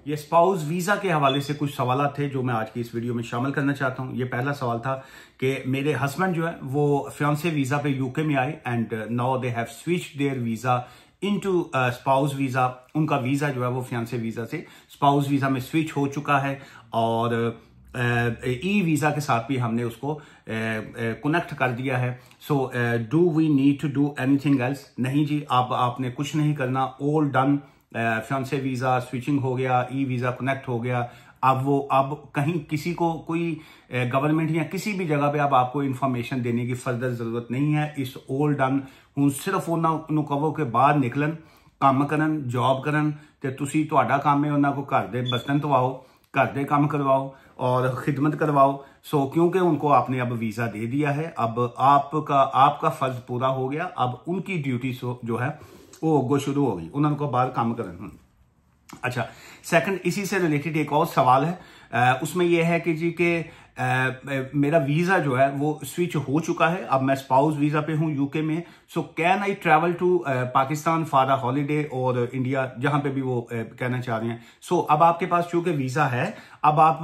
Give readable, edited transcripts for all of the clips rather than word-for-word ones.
ये spouse visa के हवाले से कुछ सवाल थे जो मैं आज की इस वीडियो में शामिल करना चाहता हूं। ये पहला सवाल था कि मेरे हस्बैंड जो है वो फियांसे वीजा पे यूके में आए and now they have switched their visa into spouse visa. उनका वीजा जो है वो फियांसे वीजा से स्पाउस वीजा में स्विच हो चुका है और ई वीजा के साथ भी हमने उसको कनेक्ट कर दिया है। So do we need to do anything else? नहीं जी, आपने कुछ नहीं करना, all done. Fiance visa switching हो गया, ई वीजा कनेक्ट हो गया। अब कहीं किसी को कोई गवर्नमेंट या किसी भी जगह पे अब आपको इंफॉर्मेशन देने की फर्दर जरूरत नहीं है। इस ऑल डन। हुण सिर्फ उन्होंने कहो कि बाहर निकलन, काम करन, जॉब करन ते तुसी तुहाडा काम है उन्होंने को घर दे बर्तन धवाओ, घर दे काम करवाओ और खिदमत करवाओ। सो क्योंकि उनको आपने अब वीजा दे दिया है, अब आपका फर्ज पूरा हो गया। अब उनकी ड्यूटी जो है वो अगो शुरू हो गई, उन्होंने को बाहर काम करन। अच्छा, सेकंड इसी से रिलेटेड एक और सवाल है। उसमें यह है कि जी के मेरा वीजा जो है वो स्विच हो चुका है, अब मैं स्पाउस वीजा पे हूं यूके में। So can I travel to Pakistan for a holiday और इंडिया, जहां पे भी वो कहना चाह रहे हैं। सो अब आपके पास चूंकि वीजा है, अब आप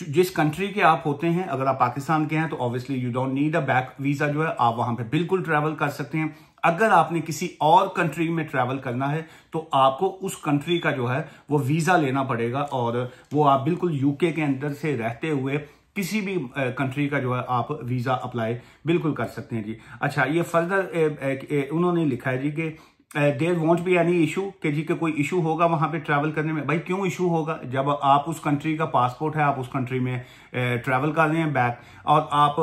जिस कंट्री के आप होते हैं, अगर आप पाकिस्तान के हैं तो obviously you don't need a back visa, जो है आप वहां पे बिल्कुल ट्रैवल कर सकते हैं। अगर आपने किसी और कंट्री में ट्रैवल करना है तो आपको उस कंट्री का जो है वो वीजा लेना पड़ेगा और वो आप बिल्कुल यूके के अंदर से रहते हुए किसी भी कंट्री का जो है आप वीजा अप्लाई बिल्कुल कर सकते हैं जी। अच्छा, ये फर्दर उन्होंने लिखा है जी कि there won't be any issue, कि जी के कोई इशू होगा वहां पे ट्रैवल करने में। भाई क्यों इशू होगा? जब आप उस कंट्री का पासपोर्ट है, आप उस कंट्री में ट्रैवल कर रहे हैं बैक, और आप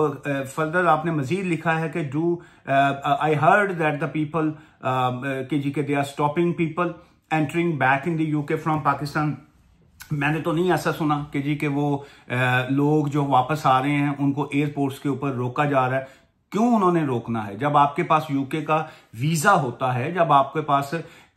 फर्दर आपने मजीद लिखा है कि do I heard that the people कि जी के they are stopping people entering back in the UK from Pakistan. मैंने तो नहीं ऐसा सुना कि जी के वो लोग जो वापस आ रहे हैं उनको एयरपोर्ट्स के ऊपर रोका जा रहा है। क्यों उन्होंने रोकना है? जब आपके पास यूके का वीजा होता है, जब आपके पास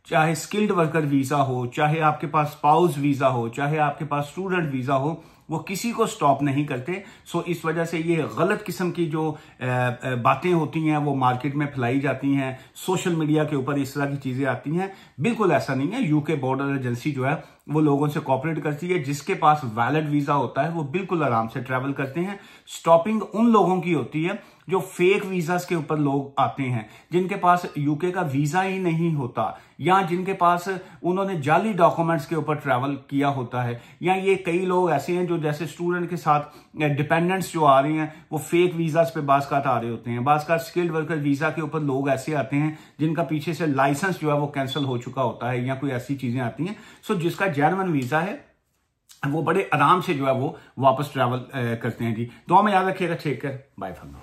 चाहे स्किल्ड वर्कर वीजा हो, चाहे आपके पास स्पाउस वीजा हो, चाहे आपके पास स्टूडेंट वीजा हो, वो किसी को स्टॉप नहीं करते। सो इस वजह से ये गलत किस्म की जो बातें होती हैं वो मार्केट में फैलाई जाती हैं, सोशल मीडिया के ऊपर इस तरह की चीजें आती हैं। बिल्कुल ऐसा नहीं है। यूके बॉर्डर एजेंसी जो है वो लोगों से कोऑपरेट करती है। जिसके पास वैलिड वीजा होता है वो बिल्कुल आराम से ट्रैवल करते हैं। स्टॉपिंग उन लोगों की होती है जो फेक वीजास के ऊपर लोग आते हैं, जिनके पास यूके का वीजा ही नहीं होता, या जिनके पास उन्होंने जाली डॉक्यूमेंट्स के ऊपर ट्रैवल किया होता है, या ये कई लोग ऐसे हैं जो जैसे स्टूडेंट के साथ डिपेंडेंट्स जो आ रहे हैं वो फेक वीजास पे बाज़ आ रहे होते हैं। बाज़ स्किल्ड वर्कर वीजा के ऊपर लोग ऐसे आते हैं जिनका पीछे से लाइसेंस जो है वो कैंसिल हो चुका होता है, या कोई ऐसी चीजें आती हैं। सो जिसका जेन्युइन वीजा है वो बड़े आराम से जो है वो वापस ट्रैवल करते हैं जी। दुआ में याद रखिएगा। Take care, bye for now.